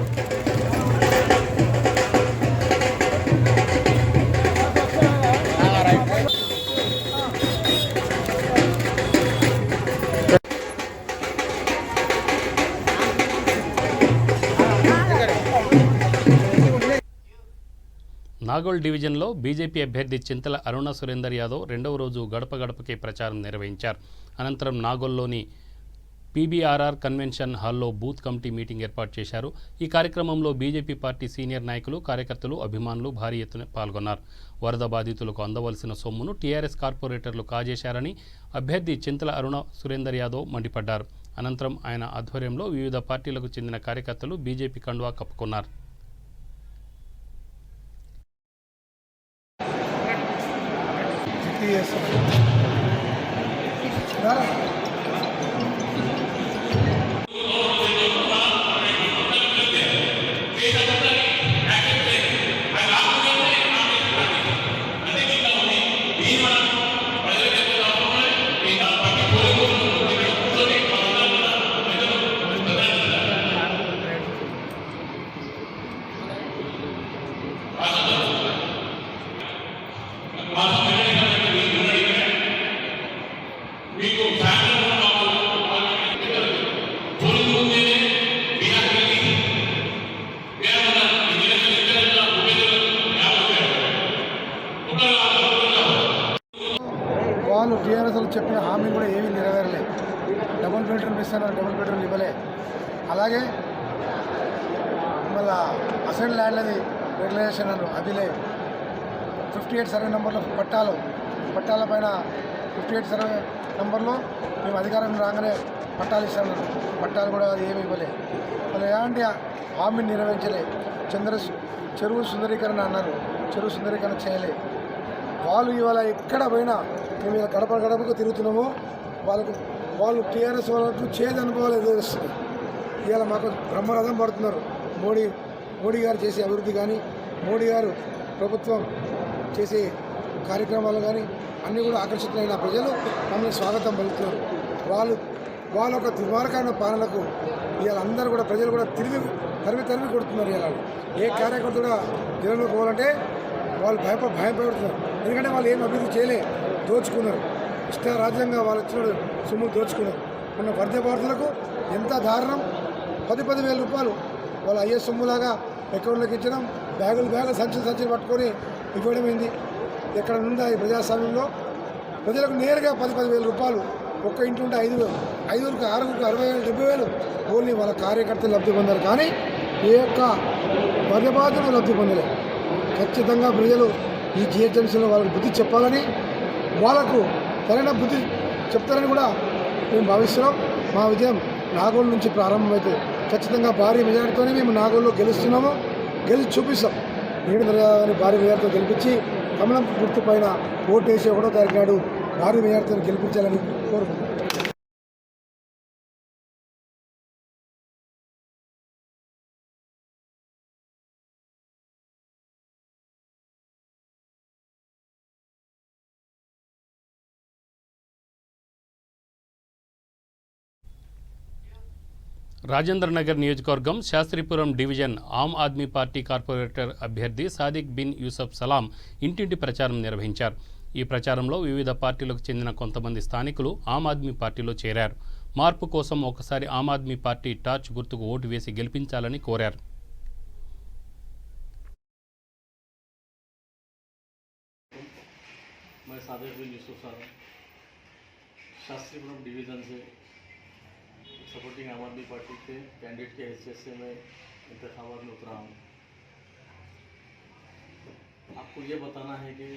నాగోల్ డివిజన్లో బీజేపీ అభ్యర్థి చింతల అరుణ సురేందర్ యాదవ్ రెండవ రోజు గడప గడపకి ప్రచారం నిర్వహించారు. అనంతరం నాగోల్లోని పీబీఆర్ఆర్ కన్వెన్షన్ హాల్లో బూత్ కమిటీ మీటింగ్ ఏర్పాటు చేశారు. ఈ కార్యక్రమంలో బీజేపీ పార్టీ సీనియర్ నాయకులు, కార్యకర్తలు, అభిమానులు భారీ ఎత్తున పాల్గొన్నారు. వరద బాధితులకు అందవలసిన సొమ్మును టీఆర్ఎస్ కార్పొరేటర్లు కాజేశారని అభ్యర్థి చింతల అరుణ సురేందర్ యాదవ్ మండిపడ్డారు. అనంతరం ఆయన ఆధ్వర్యంలో వివిధ పార్టీలకు చెందిన కార్యకర్తలు బీజేపీ కండువా కప్పుకున్నారు. టీఆర్ఎస్ చెప్పిన హామీ కూడా ఏమీ నెరవేరలేదు. డబుల్ బెడ్రూమ్ ఇస్తాను, డబుల్ బెడ్రూమ్ ఇవ్వలే. అలాగే మళ్ళా అసెంట్ ల్యాండ్లది రెగ్యులేషన్ అను అది లేదు. 58 సర్వే నెంబర్లో పట్టాల పైన 58 సర్వే నెంబర్లో మేము అధికారం రాగానే పట్టాలు ఇస్తాను, పట్టాలు కూడా అది ఏమి ఇవ్వలేదు. వాళ్ళు ఎలాంటి హామీని నెరవేర్చలేదు. చెరువు సుందరీకరణ అన్నారు, చెరువు సుందరీకరణ చేయలేదు. వాళ్ళు ఇవాళ ఎక్కడ పోయినా మేము ఇలా గడపకు తిరుగుతున్నామో వాళ్ళు టీఆర్ఎస్ వాళ్ళకు చేదు అనుభవాలు ఎదురుస్తుంది. ఇవాళ మాకు బ్రహ్మరథం పడుతున్నారు. మోడీ గారు చేసే అభివృద్ధి కానీ, మోడీ గారు ప్రభుత్వం చేసే కార్యక్రమాలు కానీ అన్నీ కూడా ఆకర్షితులైన ప్రజలు మమ్మల్ని స్వాగతం పలుకుతున్నారు. వాళ్ళ ఒక దుర్మార్గమైన పాలనకు ఇవాళ అందరూ కూడా ప్రజలు కూడా తరిమి కొడుతున్నారు. ఇవాళ ఏ కార్యకర్త కూడా జనంలోకి పోవాలంటే వాళ్ళు భయపడుతున్నారు. ఎందుకంటే వాళ్ళు ఏం అభివృద్ధి చేయలే, దోచుకున్నారు. ఇష్టారాజ్యంగా వాళ్ళు వచ్చిన సొమ్ము దోచుకున్నారు. మన వర్ధబార్థులకు ఎంత దారుణం, 10,000 రూపాయలు వాళ్ళు అయ్యే సొమ్ములాగా అకౌంట్లోకి ఇచ్చడం, బ్యాగులు సంచులు పట్టుకొని ఇవ్వడం ఏంది? ఎక్కడ ఉందా ఈ ప్రజాస్వామ్యంలో? ప్రజలకు నేరుగా 10,000 రూపాయలు ఒక్క ఇంటి ఉంటే 5,000, 5,000కి 6,000కి 60,000, 70,000 ఓన్లీ వాళ్ళ కార్యకర్తలు లబ్ధి పొందారు. కానీ ఏ యొక్క వర్ధబాధులు లబ్ధి పొందలేదు. ఖచ్చితంగా ప్రజలు ఈ జిహెచ్ఎంసీలో వాళ్ళకి బుద్ధి చెప్పాలని, వాళ్ళకు సరైన బుద్ధి చెప్తారని కూడా మేము భావిస్తున్నాం. మా విజయం నాగోల్ నుంచి ప్రారంభమైతే ఖచ్చితంగా భారీ మెజార్టీతోనే మేము నాగోల్లో గెలుస్తున్నాము, గెలిచి చూపిస్తాం. నీడని భారీ మెజార్టీతో గెలిపించి కమలం గుర్తు పైన ఓటేసి 1వ తారీఖు నాడు భారీ మెజార్టీతో గెలిపించాలని కోరుకుంటున్నాం. రాజేంద్ర నగర్ నియోజకవర్గం Shastripuram division Aam Aadmi party corporator అభ్యర్థి సాదిక్ బిన్ యూసఫ్ సలాం ఇంటింటి ప్రచారం నిర్వహించారు. ఈ ప్రచారంలో వివిధ పార్టీలకు చెందిన కొంతమంది స్థానికులు ఆమ్ ఆద్మీ పార్టీలో చేరారు. మార్పు కోసం ఒకసారి ఆమ్ ఆద్మీ పార్టీ టార్చ్ గుర్తుకు ఓటు వేసి గెలిపించాలని కోరారు. शास्त्रीपुरम डिवीज़न से सपोर्टिंग आम आदमी पार्टी के कैंडिडेट के हैसियत से मैं इंतखाबात में उतरा हूँ। आपको ये बताना है कि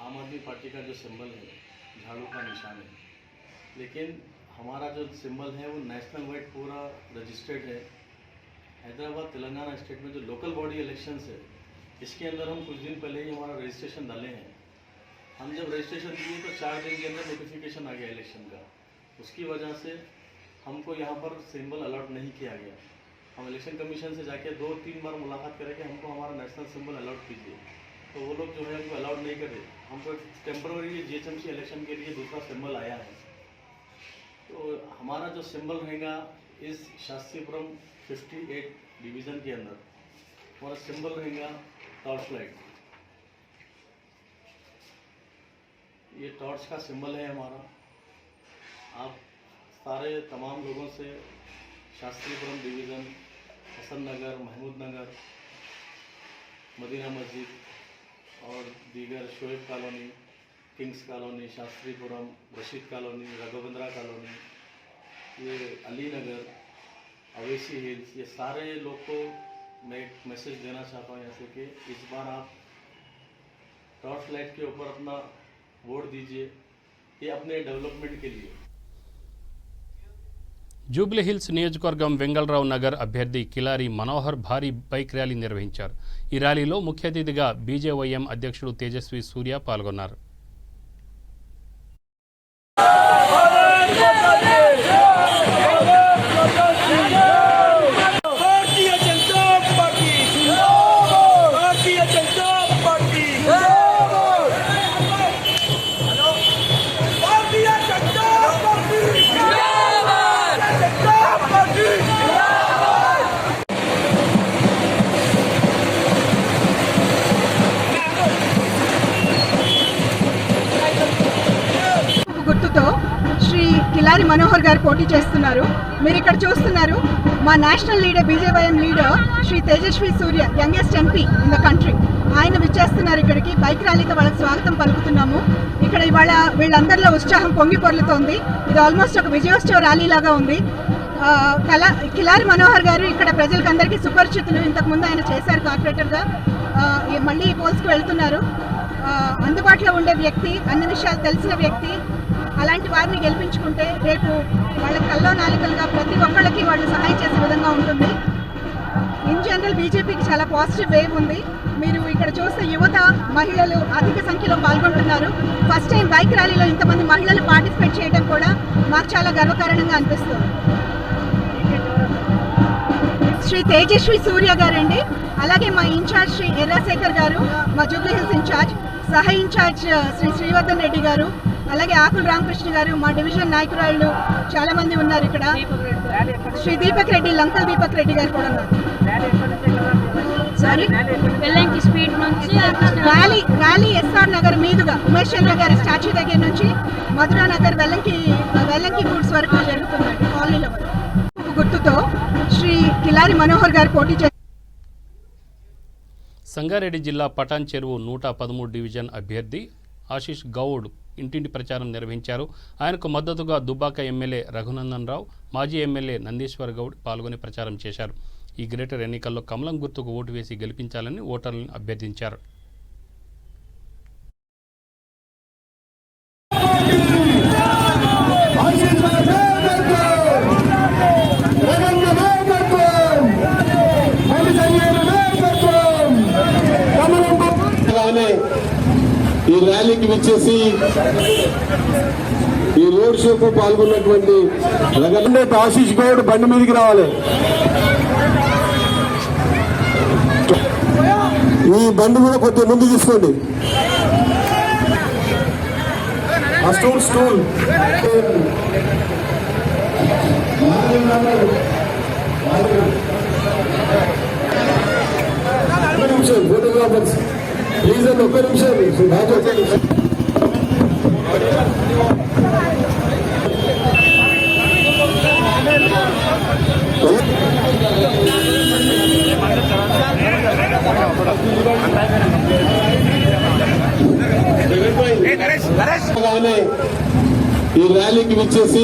आम आदमी पार्टी का जो सिंबल है झाड़ू का निशान है, लेकिन हमारा जो सिंबल है वो नेशनल वाइड पूरा रजिस्टर्ड है। हैदराबाद तेलंगाना स्टेट में जो लोकल बॉडी इलेक्शंस है, इसके अंदर हम कुछ दिन पहले ही हमारा रजिस्ट्रेशन डाले हैं। हम जब रजिस्ट्रेशन किए तो 4 दिन के अंदर नोटिफिकेशन आ गया इलेक्शन का। उसकी वजह से हमको यहाँ पर सिंबल अलॉट नहीं किया गया। हम इलेक्शन कमीशन से जाके 2-3 बार मुलाकात करें कि हमको हमारा नेशनल सिंबल अलॉट कीजिए, तो वो लोग जो है हमको अलाउड नहीं कर रहे। हमको टेम्पररी GHMC इलेक्शन के लिए दूसरा सिंबल आया है। तो हमारा जो सिंबल रहेगा इस शास्त्रीपुरम 58 डिवीज़न के अंदर हमारा सिंबल रहेगा टॉर्च लाइट। ये टॉर्च का सिंबल है हमारा। आप सारे तमाम लोगों से शास्त्रीपुरम डिवीज़न, हसन नगर, महमूद नगर, मदीना मस्जिद और दीगर Shoaib colony, Kings colony, Shastripuram, Rasheed colony, Raghavendra colony, ये अली नगर, अवेसी हिल्स, ये सारे लोग को मैं एक मैसेज देना चाहता हूँ यहाँ से कि इस बार आप टॉर्च लाइट के ऊपर अपना वोट दीजिए, ये अपने डेवलपमेंट के लिए। జూబ్లీహిల్స్ నియోజకవర్గం వెంగళరావు నగర్ అభ్యర్థి కిలారి మనోహర్ భారీ బైక్ ర్యాలీ నిర్వహించారు. ఈ ర్యాలీలో ముఖ్య అతిథిగా బీజేవైఎం అధ్యక్షుడు తేజస్వి సూర్య పాల్గొన్నారు. శ్రీ కిలారి మనోహర్ గారు పోటీ చేస్తున్నారు. మీరు ఇక్కడ చూస్తున్నారు మా national leader BJYM leader Shri Tejasvi Surya, youngest MP in the country. ఆయన విచ్చేస్తున్నారు ఇక్కడికి. బైక్ ర్యాలీతో వాళ్ళకి స్వాగతం పలుకుతున్నాము. ఇక్కడ ఇవాళ వీళ్ళందరిలో ఉత్సాహం పొంగి పొర్లుతోంది. ఇది ఆల్మోస్ట్ ఒక విజయోత్సవ ర్యాలీ లాగా ఉంది. కిలారి మనోహర్ గారు ఇక్కడ ప్రజలకందరికీ సుపరిచితులు. ఇంతకుముందు ఆయన చేశారు కార్పొరేటర్గా. మళ్ళీ ఈ పోల్స్కి వెళ్తున్నారు. అందుబాటులో ఉండే వ్యక్తి, అన్ని విషయాలు తెలిసిన వ్యక్తి. అలాంటి వారిని గెలిపించుకుంటే రేపు వాళ్ళ కల్లో నాలికలుగా ప్రతి ఒక్కళ్ళకి వాళ్ళు సహాయం చేసే విధంగా ఉంటుంది. ఇన్ జనరల్ బీజేపీకి చాలా పాజిటివ్ వేవ్ ఉంది. మీరు ఇక్కడ చూస్తే యువత, మహిళలు అధిక సంఖ్యలో పాల్గొంటున్నారు. ఫస్ట్ టైం బైక్ ర్యాలీలో ఇంతమంది మహిళలు పార్టిసిపేట్ చేయడం కూడా మాకు చాలా గర్వకారణంగా అనిపిస్తుంది. శ్రీ తేజస్వి సూర్య గారండి, అలాగే మా ఇన్ఛార్జ్ శ్రీ ఎర్రాశేఖర్ గారు, మా జూబ్లీ హిల్స్ ఇన్ఛార్జ్, సహ ఇన్ఛార్జ్ శ్రీ శ్రీవర్ధన్ రెడ్డి గారు, అలాగే ఆకుల రామకృష్ణ గారు, మా డివిజన్ నాయకురాళ్ళు చాలా మంది ఉన్నారు ఇక్కడ. శ్రీ దీపక్ రెడ్డి, లంకల్ దీపక్ రెడ్డి గారు కూడా ఉన్నారు. ర్యాలీ ఎస్ఆర్ నగర్ మీదుగా ఉమేష్ చంద్ర గారి స్టాచ్యూ దగ్గర నుంచి మధురా నగర్ వెల్లంకి గూడ్స్ వరకు జరుగుతుందండి. కాలనీలో గుర్తుతో శ్రీ కిలారి మనోహర్ గారు పోటీ చేస్తారు. సంగారెడ్డి జిల్లా పటాన్ చెరువు 113 డివిజన్ అభ్యర్థి ఆశీష్ గౌడ్ ఇంటింటి ప్రచారం నిర్వహించారు. ఆయనకు మద్దతుగా దుబ్బాక ఎమ్మెల్యే రఘునందన్ రావు, మాజీ ఎమ్మెల్యే నందీశ్వర్ గౌడ్ పాల్గొని ప్రచారం చేశారు. ఈ గ్రేటర్ ఎన్నికల్లో కమలం గుర్తుకు ఓటు వేసి గెలిపించాలని ఓటర్లను అభ్యర్థించారు. ఈ ర్యాలీకి విచ్చేసి ఈ రోడ్ షోకు పాల్గొన్నటువంటి రఘునందన్ ఆశీష్ గౌడ్ బండి మీదకి రావాలి. ఈ బండి కూడా కొద్దిగా ముందు తీసుకోండి. ఆ స్టూల్ ఫోటోగ్రాఫర్స్ ప్లీజ్ అండి, ఒక్క నిమిషం బాగా ఒక్క నిమిషం. ఈ ర్యాలీకి విచ్చేసి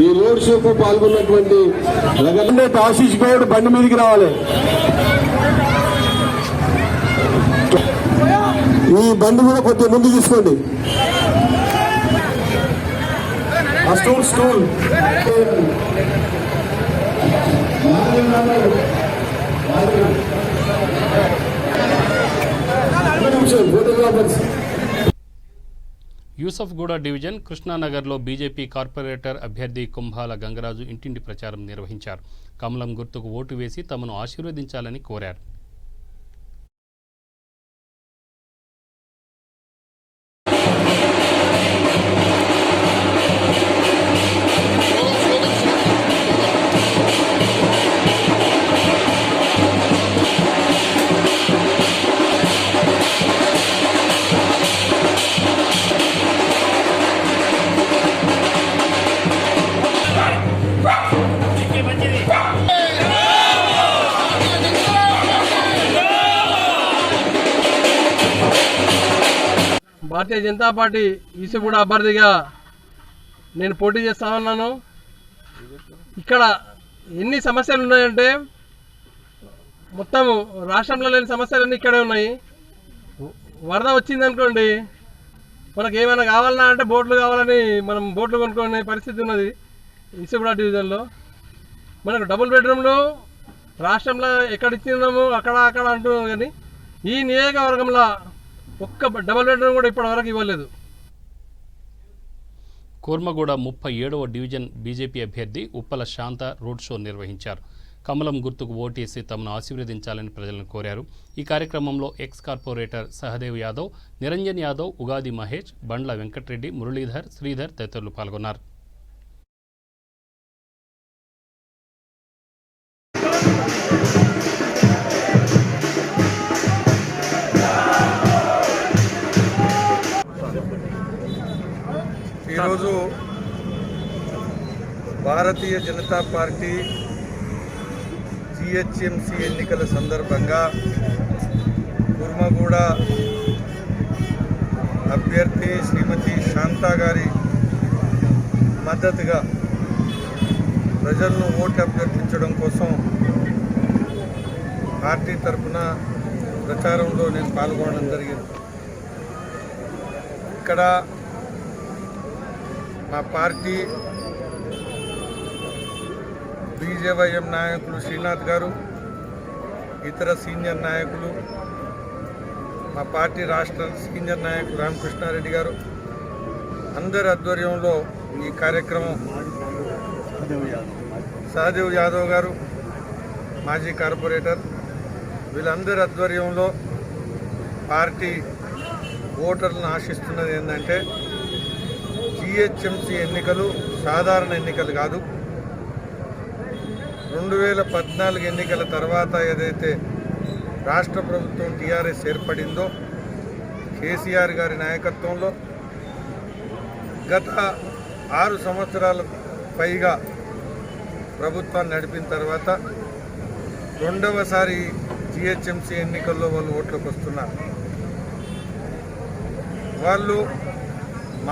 ఈ రోడ్ షోకు పాల్గొన్నటువంటి రఘునందన్ ఆశీష్ గౌడ్ బండి మీదకి రావాలి. ఈ బండి కూడా కొద్దిగా ముందు తీసుకోండి. ఆ స్టూల్ ఫోటోగ్రాఫర్స్. యూసఫ్గూడ డివిజన్ కృష్ణానగర్లో బీజేపీ కార్పొరేటర్ అభ్యర్థి కుంభాల గంగరాజు ఇంటింటి ప్రచారం నిర్వహించారు. కమలం గుర్తుకు ఓటు వేసి తమను ఆశీర్వదించాలని కోరారు. భారతీయ జనతా పార్టీ యూసఫ్గూడ అభ్యర్థిగా నేను పోటీ చేస్తా ఉన్నాను. ఇక్కడ ఎన్ని సమస్యలు ఉన్నాయంటే మొత్తం రాష్ట్రంలో లేని సమస్యలన్నీ ఇక్కడే ఉన్నాయి. వరద వచ్చిందనుకోండి, మనకు ఏమైనా కావాలన్నా అంటే బోట్లు కావాలని మనం బోట్లు కొనుక్కునే పరిస్థితి ఉన్నది. యూసఫ్గూడ డివిజన్లో మనకు డబుల్ బెడ్రూమ్లు రాష్ట్రంలో ఎక్కడ ఇచ్చినాము అక్కడ అంటున్నాం, కానీ ఈ నియోజకవర్గంలో ఒక్క డబుల్ బెడ్రూమ్ కూడా ఇప్పటివరకు ఇవ్వలేదు. కూర్మగూడ 37వ డివిజన్ బీజేపీ అభ్యర్థి ఉప్పల శాంత రోడ్ షో నిర్వహించారు. కమలం గుర్తుకు ఓటేసి తమను ఆశీర్వదించాలని ప్రజలను కోరారు. ఈ కార్యక్రమంలో ఎక్స్ కార్పొరేటర్ సహదేవ్ యాదవ్, నిరంజన్ యాదవ్, ఉగాది మహేష్, బండ్ల వెంకటరెడ్డి, మురళీధర్, శ్రీధర్ తదితరులు పాల్గొన్నారు. ఈరోజు భారతీయ జనతా పార్టీ జిహెచ్ఎంసీ ఎన్నికల సందర్భంగా కుర్మగూడ అభ్యర్థి శ్రీమతి శాంతా గారి మద్దతుగా ప్రజలను ఓటు అభ్యర్థించడం కోసం పార్టీ తరఫున ప్రచారంలో నేను పాల్గొనడం జరిగింది. ఇక్కడ మా పార్టీ బీజేవైఎం నాయకులు శ్రీనాథ్ గారు, ఇతర సీనియర్ నాయకులు, మా పార్టీ రాష్ట్ర సీనియర్ నాయకులు రామకృష్ణారెడ్డి గారు అందరి ఆధ్వర్యంలో ఈ కార్యక్రమం, సహదేవ్ యాదవ్ గారు మాజీ కార్పొరేటర్, వీళ్ళందరి ఆధ్వర్యంలో పార్టీ ఓటర్లను ఆశిస్తున్నది ఏంటంటే జిహెచ్ఎంసీ ఎన్నికలు సాధారణ ఎన్నికలు కాదు. 2014 ఎన్నికల తర్వాత ఏదైతే రాష్ట్ర ప్రభుత్వం టీఆర్ఎస్ ఏర్పడిందో, కేసీఆర్ గారి నాయకత్వంలో గత 6 సంవత్సరాల పైగా ప్రభుత్వాన్ని నడిపిన తర్వాత రెండవసారి జిహెచ్ఎంసీ ఎన్నికల్లో వాళ్ళు ఓట్లకు వస్తున్నారు. వాళ్ళు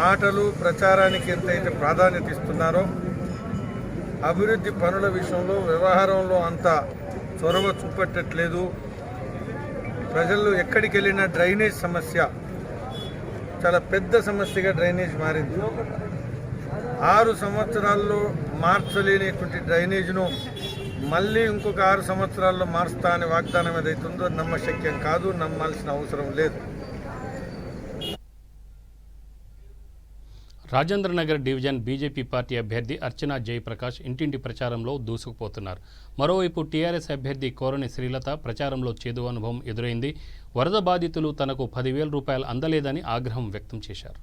మాటలు ప్రచారానికి ఎంతైతే ప్రాధాన్యత ఇస్తున్నారో అభివృద్ధి పనుల విషయంలో వ్యవహారంలో అంత చొరవ చూపెట్టట్లేదు. ప్రజలు ఎక్కడికి వెళ్ళినా డ్రైనేజ్ సమస్య చాలా పెద్ద సమస్యగా డ్రైనేజ్ మారింది. 6 సంవత్సరాల్లో మార్చలేనిటువంటి డ్రైనేజ్ను మళ్ళీ ఇంకొక 6 సంవత్సరాల్లో మారుస్తా అనే వాగ్దానం ఏదైతుందో నమ్మశక్యం కాదు, నమ్మాల్సిన అవసరం లేదు. రాజేంద్రనగర్ డివిజన్ బీజేపీ పార్టీ అభ్యర్థి అర్చనా జయప్రకాష్ ఇంటింటి ప్రచారంలో దూసుకుపోతున్నారు. మరోవైపు టీఆర్ఎస్ అభ్యర్థి కోరని శ్రీలత ప్రచారంలో చేదు అనుభవం ఎదురైంది. వరద బాధితులు తనకు 10,000 రూపాయలు అందలేదని ఆగ్రహం వ్యక్తం చేశారు.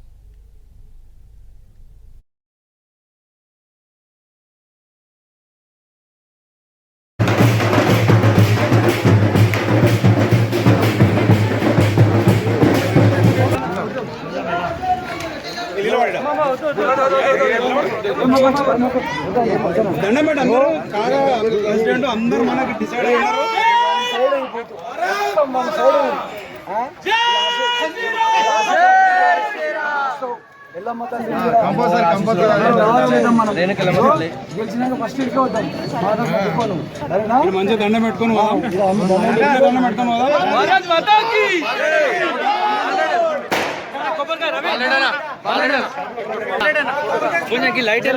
దండం పెట్టి అందరూ కాగా ప్రెసిడెంట్ అందరూ మనకి డిసైడ్ అయ్యారు. మంచిగా దండం పెట్టుకుని దండం పెట్టుకుని లైట్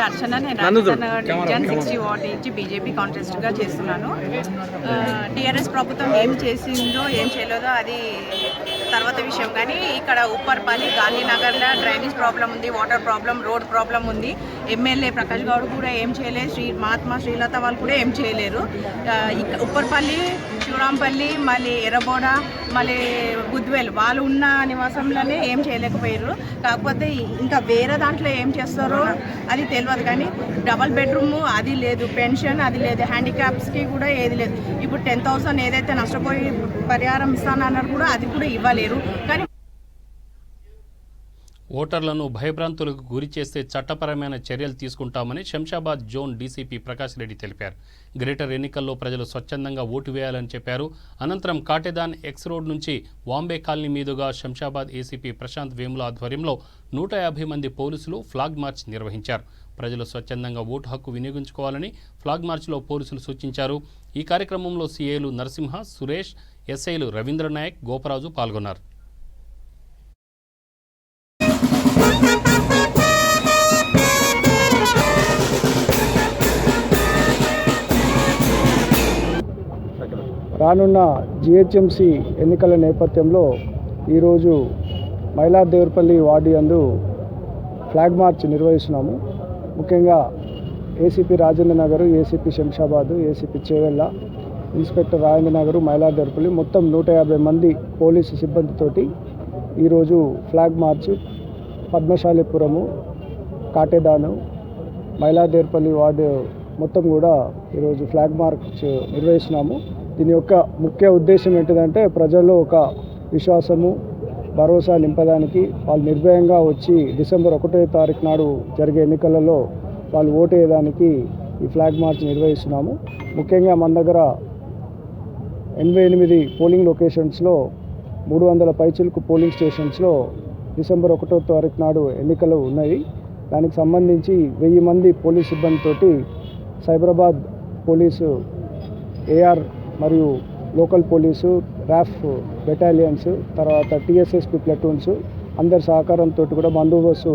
అర్చన, నేను రాజేంద్రనగర్ 60 వార్డ్ నుంచి బీజేపీ కాంటెస్ట్గా చేస్తున్నాను. టీఆర్ఎస్ ప్రభుత్వం ఏం చేసిందో ఏం చేయలేదో అది తర్వాత విషయం, కానీ ఇక్కడ ఉప్పర్పల్లి గాంధీనగర్లో డ్రైనేజ్ ప్రాబ్లం ఉంది, వాటర్ ప్రాబ్లం, రోడ్ ప్రాబ్లం ఉంది. ఎమ్మెల్యే ప్రకాష్ గౌడ్ కూడా ఏం చేయలేదు, మహాత్మా శ్రీలత వాళ్ళు కూడా ఏం చేయలేరు. ఉప్పర్పల్లి, శివరాంపల్లి, మళ్ళీ ఎర్రబోడ, మళ్ళీ బుద్వేల్ వాళ్ళు ఉన్న నివాసంలోనే ఏం చేయలేకపోయారు. కాకపోతే ఇంకా వేరే దాంట్లో ఏం చేస్తారో అది తెలియదు, కానీ డబల్ బెడ్రూమ్ అది లేదు, పెన్షన్ అది లేదు, హ్యాండిక్యాప్స్కి కూడా ఏది లేదు. ఇప్పుడు 10,000 ఏదైతే నష్టపోయి పరిహారం ఇస్తానన్నారు కూడా అది కూడా ఇవ్వలేరు. కానీ ఓటర్లను భయభ్రాంతులకు గురి చేస్తే చట్టపరమైన చర్యలు తీసుకుంటామని శంషాబాద్ జోన్ డీసీపీ ప్రకాష్ రెడ్డి తెలిపారు. గ్రేటర్ ఎన్నికల్లో ప్రజలు స్వచ్ఛందంగా ఓటు వేయాలని చెప్పారు. అనంతరం కాటేదాన్ ఎక్స్ రోడ్ నుంచి వాంబే కాలనీ మీదుగా శంషాబాద్ ఏసీపీ ప్రశాంత్ వేముల ఆధ్వర్యంలో 150 మంది పోలీసులు ఫ్లాగ్ మార్చ్ నిర్వహించారు. ప్రజలు స్వచ్ఛందంగా ఓటు హక్కు వినియోగించుకోవాలని ఫ్లాగ్ మార్చ్లో పోలీసులు సూచించారు. ఈ కార్యక్రమంలో సీఏలు నరసింహ, సురేష్, ఎస్ఐలు రవీంద్రనాయక్, గోపరాజు పాల్గొన్నారు. రానున్న జిహెచ్ఎంసీ ఎన్నికల నేపథ్యంలో ఈరోజు మైలార్దేవరపల్లి వార్డు యందు ఫ్లాగ్ మార్చ్ నిర్వహిస్తున్నాము. ముఖ్యంగా ACP Rajendranagar, ACP Shamshabad, ACP Chevella, inspector Rajendranagar, Mailardevpally మొత్తం 150 మంది పోలీసు సిబ్బందితోటి ఈరోజు flag march Padmashalipuram, Katedan Mailardevpally ward మొత్తం కూడా ఈరోజు ఫ్లాగ్ మార్చ్ నిర్వహిస్తున్నాము. దీని యొక్క ముఖ్య ఉద్దేశం ఏంటిదంటే ప్రజల్లో ఒక విశ్వాసము భరోసా నింపడానికి, వాళ్ళు నిర్భయంగా వచ్చి డిసెంబర్ 1వ తారీఖు నాడు జరిగే ఎన్నికలలో వాళ్ళు ఓటు వేయడానికి ఈ ఫ్లాగ్ మార్చ్ నిర్వహిస్తున్నాము. ముఖ్యంగా మన దగ్గర 88 పోలింగ్ లొకేషన్స్లో 300 పైచిలకు పోలింగ్ స్టేషన్స్లో డిసెంబర్ 1వ తారీఖు నాడు ఎన్నికలు ఉన్నాయి. దానికి సంబంధించి 1000 మంది పోలీస్ సిబ్బందితోటి సైబరాబాద్ పోలీసు, ఏఆర్ మరియు లోకల్ పోలీసు, ర్యాఫ్ బెటాలియన్స్, తర్వాత టీఎస్ఎస్పి ప్లటూన్స్ అందరి సహకారంతో కూడా బందోబస్తు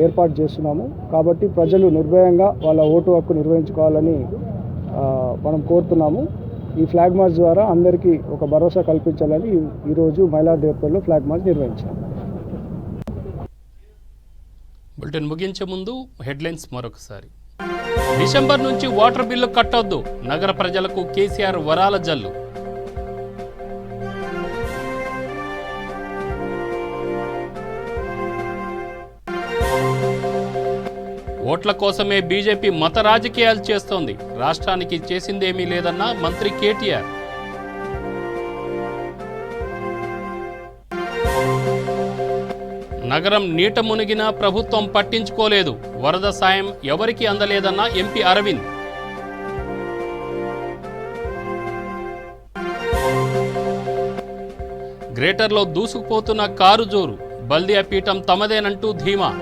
ఏర్పాటు చేస్తున్నాము. కాబట్టి ప్రజలు నిర్భయంగా వాళ్ళ ఓటు హక్కు నిర్వహించుకోవాలని మనం కోరుతున్నాము. ఈ ఫ్లాగ్ మార్చ్ ద్వారా అందరికీ ఒక భరోసా కల్పించాలని ఈరోజు మైలార్దేపల్లిలో ఫ్లాగ్ మార్చ్ నిర్వహించాము. బులెటిన్ ముగించే ముందు హెడ్లైన్స్ మరొకసారి. డిసెంబర్ నుంచి వాటర్ బిల్లు కట్టొద్దు, నగర ప్రజలకు కేసీఆర్ వరాల జల్లు. ఓట్ల కోసమే బీజేపీ మత రాజకీయాలు చేస్తోంది, రాష్ట్రానికి చేసిందేమీ లేదన్న మంత్రి కేటీఆర్. నగరం నీట మునిగినా ప్రభుత్వం పట్టించుకోలేదు, వరద సాయం ఎవరికీ అందలేదన్న ఎంపీ అరవింద్. గ్రేటర్లో దూసుకుపోతున్న కారు జోరు, బల్దియా పీఠం తమదేనంటూ ధీమా.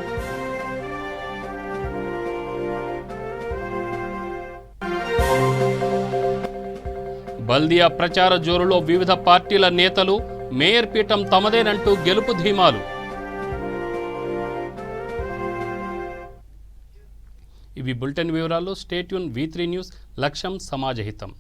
బల్దియా ప్రచార జోరులో వివిధ పార్టీల నేతలు, మేయర్ పీఠం తమదేనంటూ గెలుపు ధీమాలు. ఇవి బులెటిన్ వివరాలు. స్టే ట్యూన్ V3 న్యూస్, లక్ష్యం సమాజహితం.